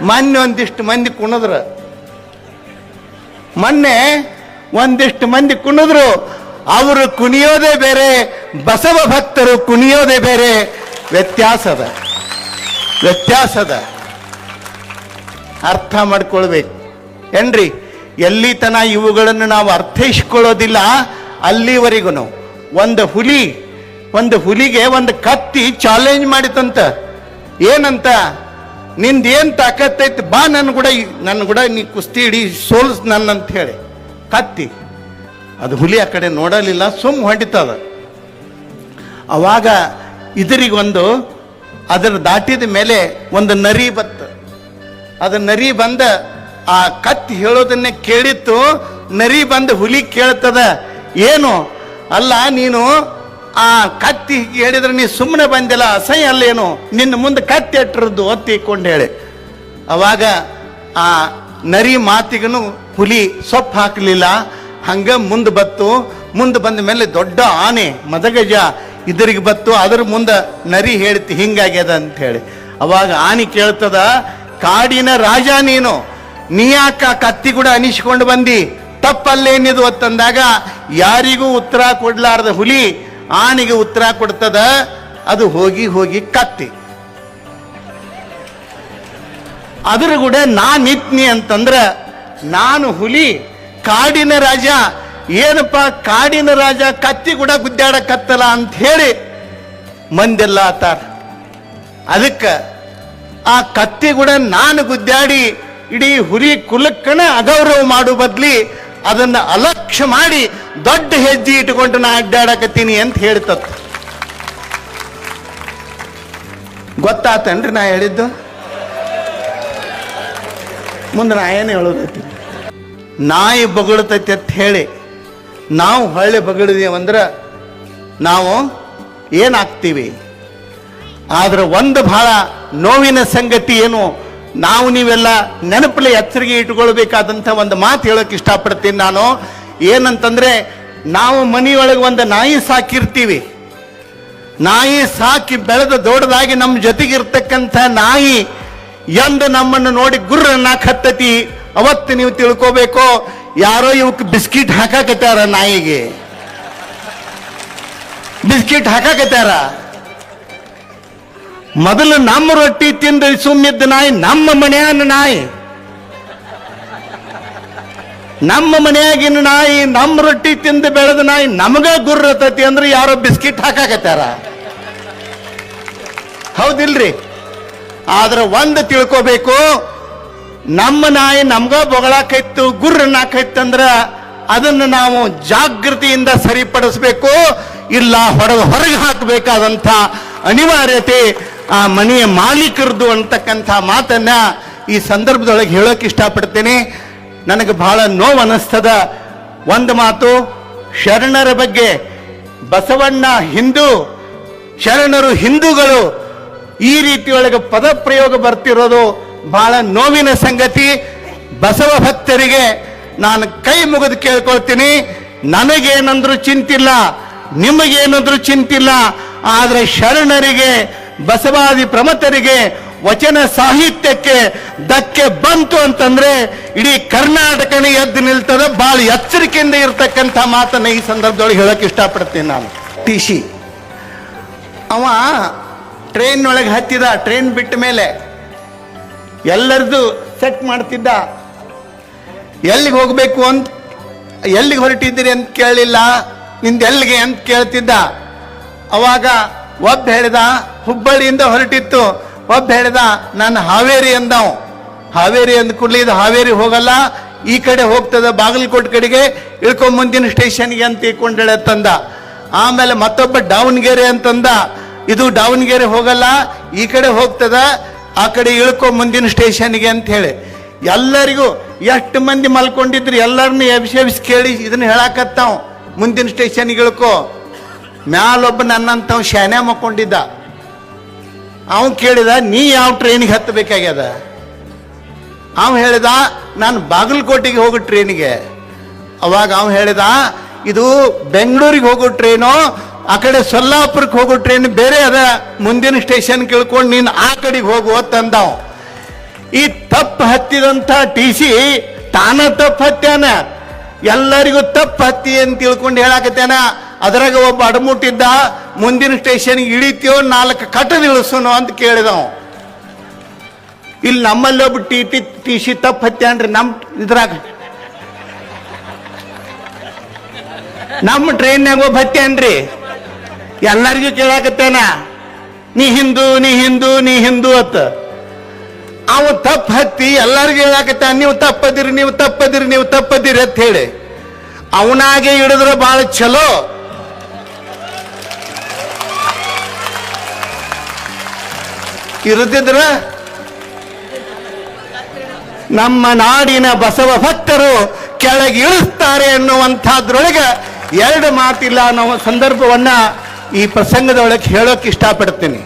ಮೊನ್ನೆ ಒಂದಿಷ್ಟು ಮಂದಿ ಕುಣಿದ್ರು, ಅವರು ಕುಣಿಯೋದೇ ಬೇರೆ, ಬಸವ ಭಕ್ತರು ಕುಣಿಯೋದೇ ಬೇರೆ. ವ್ಯತ್ಯಾಸದ ಅರ್ಥ ಮಾಡ್ಕೊಳ್ಬೇಕು ಏನ್ರಿ. ಎಲ್ಲಿ ತನ ಇವುಗಳನ್ನು ನಾವು ಅರ್ಥೈಸ್ಕೊಳ್ಳೋದಿಲ್ಲ ಅಲ್ಲಿವರೆಗೂ. ಒಂದು ಹುಲಿಗೆ ಒಂದು ಕತ್ತಿ ಚಾಲೆಂಜ್ ಮಾಡಿತಂತ. ಏನಂತ? ನಿಂದೇನು ತಾಕತ್ತೈತಿ, ಬಾ ನನ್ನ ಕೂಡ ನೀ ಕುಸ್ತಿ ಹಿಡಿ, ಸೋಲ್ಸ್ ನನ್ನಂತ ಹೇಳಿ. ಕತ್ತಿ ಅದು ಹುಲಿ ಆ ಕಡೆ ನೋಡಲಿಲ್ಲ, ಹೊಂಟಿತದ. ಅವಾಗ ಇದರಿಗೊಂದು ಅದರ ದಾಟಿದ ಮೇಲೆ ಒಂದು ನರಿ ಬತ್ತು. ಅದು ನರಿ ಬಂದ ಆ ಕತ್ತಿ ಹೇಳೋದನ್ನೇ ಕೇಳಿತ್ತು. ನರಿ ಬಂದು ಹುಲಿ ಕೇಳ್ತದ, ಏನು ಅಲ್ಲ ನೀನು ಆ ಕತ್ತಿ ಹೇಳಿದ್ರೆ ನೀ ಸುಮ್ಮನೆ ಬಂದಿಲ್ಲ, ಅಸಹ್ಯ ಅಲ್ಲೇನು, ನಿನ್ನ ಮುಂದೆ ಕತ್ತಿ ಎಟ್ಟರದ್ದು ಒತ್ತಿಕೊಂಡು ಹೇಳಿ. ಅವಾಗ ಆ ನರಿ ಮಾತಿಗೂ ಹುಲಿ ಸೊಪ್ಪು ಹಾಕಲಿಲ್ಲ. ಹಂಗ ಮುಂದೆ ಬಂದ ಮೇಲೆ ದೊಡ್ಡ ಆನೆ ಮದಗಜ ಇದರಿಗೆ ಬತ್ತು. ಅದ್ರ ಮುಂದೆ ನರಿ ಹೇಳ್ತಿ ಹಿಂಗಾಗ್ಯದ ಅಂತ ಹೇಳಿ. ಅವಾಗ ಆನೆ ಕೇಳ್ತದ, ಕಾಡಿನ ರಾಜ ನೀ ಯಾಕ ಕತ್ತಿ ಕೂಡ ಅನಿಸ್ಕೊಂಡು ಬಂದಿ, ತಪ್ಪಲ್ಲೇನಿದು ಅಂತಂದಾಗ ಯಾರಿಗೂ ಉತ್ತರ ಕೊಡ್ಲಾರ್ದ ಹುಲಿ ಆನೆಗೆ ಉತ್ತರ ಕೊಡ್ತದ. ಅದು ಹೋಗಿ ಕತ್ತಿ. ಅದ್ರ ಕೂಡ ನಾನಿತ್ನಿ ಅಂತಂದ್ರ ನಾನು ಹುಲಿ, ಕಾಡಿನ ರಾಜ. ಏನಪ್ಪ ಕಾಡಿನ ರಾಜ ಕತ್ತಿ ಕೂಡ ಗುದ್ದಾಡಕತ್ತಲ್ಲ ಅಂತ ಹೇಳಿ ಮಂದೆಲ್ಲ ಆತಾರ. ಅದಕ್ಕೆ ಆ ಕತ್ತಿ ಕೂಡ ನಾನು ಗುದ್ದಾಡಿ ಇಡೀ ಹುಲಿ ಕುಲಕ್ಕನ ಅಗೌರವ ಮಾಡೋ ಬದ್ಲಿ ಅದನ್ನ ಅಲಕ್ಷ್ಯ ಮಾಡಿ ದೊಡ್ಡ ಹೆಜ್ಜೆ ಇಟ್ಕೊಂಡು ನಾ ಅಡ್ಡಾಡಕತ್ತೀನಿ ಅಂತ ಹೇಳ್ತತ್. ಗೊತ್ತಾತನ್ರಿ ನಾ ಹೇಳಿದ್ದು? ಮುಂದೆ ನಾ ಏನು ಹೇಳೋದೈತಿ? ನಾಯಿ ಬಗಳತೈತಿ ಅಂತ ಹೇಳಿ ನಾವು ಹೊಳ್ಳೆ ಬಗಳಿದೀವಂದ್ರೆ ನಾವು ಏನಾಗ್ತೀವಿ? ಆದ್ರೆ ಒಂದು ಬಹಳ ನೋವಿನ ಸಂಗತಿ ಏನು, ನಾವು ನೀವೆಲ್ಲ ನೆನಪಲ್ಲಿ ಎಚ್ಚರಿಕೆ ಇಟ್ಕೊಳ್ಬೇಕಾದಂಥ ಒಂದು ಮಾತು ಹೇಳೋಕೆ ಇಷ್ಟಪಡ್ತೀನಿ ನಾನು. ಏನಂತಂದ್ರೆ, ನಾವು ಮನೆಯೊಳಗೆ ಒಂದು ನಾಯಿ ಸಾಕಿರ್ತೀವಿ. ನಾಯಿ ಸಾಕಿ ಬೆಳೆದ ದೊಡ್ಡದಾಗಿ ನಮ್ಮ ಜೊತೆಗಿರ್ತಕ್ಕಂಥ ನಾಯಿ ಎಂದು ನಮ್ಮನ್ನು ನೋಡಿ ಗುರ್ರನ್ನ ಕತ್ತತಿ. ಅವತ್ತು ನೀವು ತಿಳ್ಕೋಬೇಕು, ಯಾರೋ ಇವಕ್ಕೆ ಬಿಸ್ಕಿಟ್ ಹಾಕಾಕತ್ತಾರ, ನಾಯಿಗೆ ಬಿಸ್ಕಿಟ್ ಹಾಕಾಕತ್ತಾರ. ಮೊದಲು ನಮ್ಮ ರೊಟ್ಟಿ ತಿಂದು ಸುಮ್ಮಿದ್ದ ನಾಯಿ ನಮ್ಮ ಮನೆಯಾನ ನಾಯಿ, ನಮ್ಮ ಮನೆಯಾಗಿನ ನಾಯಿ, ನಮ್ಮ ರೊಟ್ಟಿ ತಿಂದು ಬೆಳೆದ ನಾಯಿ ನಮಗ ಗುರ್ರತತಿ ಅಂದ್ರೆ ಯಾರೋ ಬಿಸ್ಕಿಟ್ ಹಾಕಾಕತ್ತಾರ. ಹೌದಿಲ್ರಿ? ಆದ್ರೆ ಒಂದು ತಿಳ್ಕೋಬೇಕು, ನಮ್ಮ ನಾಯಿ ನಮ್ಗ ಬೊಗಳಾಕೈತು, ಗುರ್ರನ್ನಾಕೈತಂದ್ರ ಅದನ್ನು ನಾವು ಜಾಗೃತಿಯಿಂದ ಸರಿಪಡಿಸ್ಬೇಕು, ಇಲ್ಲ ಹೊರಗೆ ಹಾಕಬೇಕಾದಂಥ ಅನಿವಾರ್ಯತೆ ಆ ಮನೆಯ ಮಾಲೀಕರದು ಅಂತಕ್ಕಂಥ ಮಾತನ್ನ ಈ ಸಂದರ್ಭದೊಳಗೆ ಹೇಳೋಕೆ ಇಷ್ಟಪಡ್ತೇನೆ. ನನಗೆ ಬಹಳ ನೋವು ಅನ್ನಿಸ್ತದ. ಒಂದು ಮಾತು, ಶರಣರ ಬಗ್ಗೆ ಬಸವಣ್ಣ ಹಿಂದೂ, ಶರಣರು ಹಿಂದೂಗಳು ಈ ರೀತಿಯೊಳಗೆ ಪದ ಪ್ರಯೋಗ ಬರ್ತಿರೋದು ಬಹಳ ನೋವಿನ ಸಂಗತಿ. ಬಸವ ಭಕ್ತರಿಗೆ ನಾನು ಕೈ ಮುಗಿದು ಕೇಳ್ಕೊಳ್ತೀನಿ, ನನಗೇನಂದ್ರೂ ಚಿಂತಿಲ್ಲ, ನಿಮಗೇನಾದ್ರೂ ಚಿಂತಿಲ್ಲ, ಆದರೆ ಶರಣರಿಗೆ, ಬಸವಾದಿ ಪ್ರಮತರಿಗೆ, ವಚನ ಸಾಹಿತ್ಯಕ್ಕೆ ಧಕ್ಕೆ ಬಂತು ಅಂತಂದ್ರೆ ಇಡೀ ಕರ್ನಾಟಕನೇ ಎದ್ದು ನಿಲ್ತದೆ. ಬಹಳ ಎಚ್ಚರಿಕೆಯಿಂದ ಇರತಕ್ಕಂಥ ಮಾತನ್ನ ಈ ಸಂದರ್ಭದೊಳಗೆ ಹೇಳಕ್ಕೆ ಇಷ್ಟಪಡ್ತೀನಿ ನಾನು. ಟಿಸಿ ಅವ ಟ್ರೈನ್ ಒಳಗೆ ಹತ್ತಿದ, ಟ್ರೈನ್ ಬಿಟ್ಟ ಮೇಲೆ ಎಲ್ಲರದು ಸೆಟ್ ಮಾಡ್ತಿದ್ದ. ಎಲ್ಲಿಗೆ ಹೋಗ್ಬೇಕು ಅಂತ, ಎಲ್ಲಿಗೆ ಹೊರಟಿದ್ದೀರಿ ಅಂತ ಕೇಳಲಿಲ್ಲ, ನಿಂದು ಎಲ್ಲಿಗೆ ಅಂತ ಕೇಳ್ತಿದ್ದ. ಅವಾಗ ಒಬ್ಬ ಹೇಳಿದ ಹುಬ್ಬಳ್ಳಿಯಿಂದ ಹೊರಟಿತ್ತು, ಒಬ್ಬ ಹೇಳಿದ ನಾನು ಹಾವೇರಿ ಅಂದವು. ಹಾವೇರಿ ಅಂದ ಕೂಡಲೇ ಇದು ಹಾವೇರಿ ಹೋಗಲ್ಲ, ಈ ಕಡೆ ಹೋಗ್ತದ, ಬಾಗಲಕೋಟೆ ಕಡೆಗೆ ಇಳ್ಕೊಂಡ್ ಮುಂದಿನ ಸ್ಟೇಷನ್ಗೆ ಅಂತ ಇಟ್ಕೊಂಡೇಳೆ ತಂದ. ಆಮೇಲೆ ಮತ್ತೊಬ್ಬ ದಾವಣಗೆರೆ ಅಂತಂದ, ಇದು ದಾವಣಗೆರೆ ಹೋಗಲ್ಲ, ಈ ಕಡೆ ಹೋಗ್ತದ, ಆ ಕಡೆ ಇಳ್ಕೊ ಮುಂದಿನ ಸ್ಟೇಷನ್ಗೆ ಅಂತ ಹೇಳಿ. ಎಲ್ಲರಿಗೂ ಎಷ್ಟು ಮಂದಿ ಮಲ್ಕೊಂಡಿದ್ರು ಎಲ್ಲರನ್ನು ಎಬ್ಸಿ ಕೇಳಿ ಇದನ್ನ ಹೇಳಾಕತ್ತಾವ್, ಮುಂದಿನ ಸ್ಟೇಷನ್ಗೆ ಇಳ್ಕೊ. ಮ್ಯಾಲೊಬ್ಬ ನನ್ನಂತವ್ ಶಾನ್ಯ ಮಕ್ಕೊಂಡಿದ್ದ. ಅವನು ಕೇಳಿದ, ನೀ ಯಾವ ಟ್ರೈನಿಗೆ ಹತ್ತಬೇಕಾಗ್ಯದ? ಅವನು ಹೇಳಿದ, ನಾನು ಬಾಗಲಕೋಟೆಗೆ ಹೋಗೋ ಟ್ರೈನಿಗೆ. ಅವಾಗ ಅವನು ಹೇಳಿದ, ಇದು ಬೆಂಗಳೂರಿಗೆ ಹೋಗೋ ಟ್ರೈನು, ಆ ಕಡೆ ಸೊಲ್ಲಾಪುರಕ್ಕೆ ಹೋಗೋ ಟ್ರೈನ್ ಬೇರೆ ಅದ, ಮುಂದಿನ ಸ್ಟೇಷನ್ ಕೇಳ್ಕೊಂಡು ನೀನು ಆ ಕಡೆಗೆ ಹೋಗು ಅಂತಂದವ. ಈ ತಪ್ಪು ಹತ್ತಿದಂಥ ಟಿ ಸಿ ತಾನ ತಪ್ಪು ಹತ್ಯಾನ, ಎಲ್ಲರಿಗೂ ತಪ್ಪು ಹತ್ತಿ ಅಂತ ತಿಳ್ಕೊಂಡು ಹೇಳಾಕತ್ತೇನ. ಅದ್ರಾಗ ಒಬ್ಬ ಅಡಮುಟ್ಟಿದ್ದ, ಮುಂದಿನ ಸ್ಟೇಷನ್ಗೆ ಇಳಿತೀವೋ 4 ಕಟ್ಟದ ಇಳಿಸೋನು ಅಂತ ಕೇಳಿದವು. ಇಲ್ಲಿ ನಮ್ಮಲ್ಲಿ ಒಬ್ಬ ಟಿ ಸಿ ತಪ್ಪು ಹತ್ಯಾನ್ರಿ. ನಮ್ಮ ಟ್ರೈನ್ಯಾಗ ಒಬ್ಬ ಹತ್ಯಾನ್ರಿ. ಎಲ್ಲರಿಗೂ ಕೇಳಾಕತ್ತೇನ, ನೀ ಹಿಂದೂ ನೀ ಹಿಂದೂ ನೀ ಹಿಂದೂ ಅತ್ತ. ಅವ ತಪ್ಪು ಹತ್ತಿ ಎಲ್ಲರಿಗೂ ಹೇಳಾಕತ್ತ, ನೀವು ತಪ್ಪದಿರಿ ನೀವು ತಪ್ಪದಿರಿ ನೀವು ತಪ್ಪದಿರಿ ಅಂತ ಹೇಳಿ. ಅವನಾಗೆ ಹಿಡಿದ್ರೆ ಬಹಳ ಚಲೋ. ಇರುತ್ತಿದ್ರ ನಮ್ಮ ನಾಡಿನ ಬಸವ ಭಕ್ತರು ಕೆಳಗೆ ಇಳಿಸ್ತಾರೆ ಅನ್ನುವಂಥದ್ರೊಳಗೆ 2 ಮಾತಿಲ್ಲ ಅನ್ನೋ ಸಂದರ್ಭವನ್ನ ಈ ಪ್ರಸಂಗದೊಳಗೆ ಹೇಳೋಕೆ ಇಷ್ಟಪಡ್ತೀನಿ.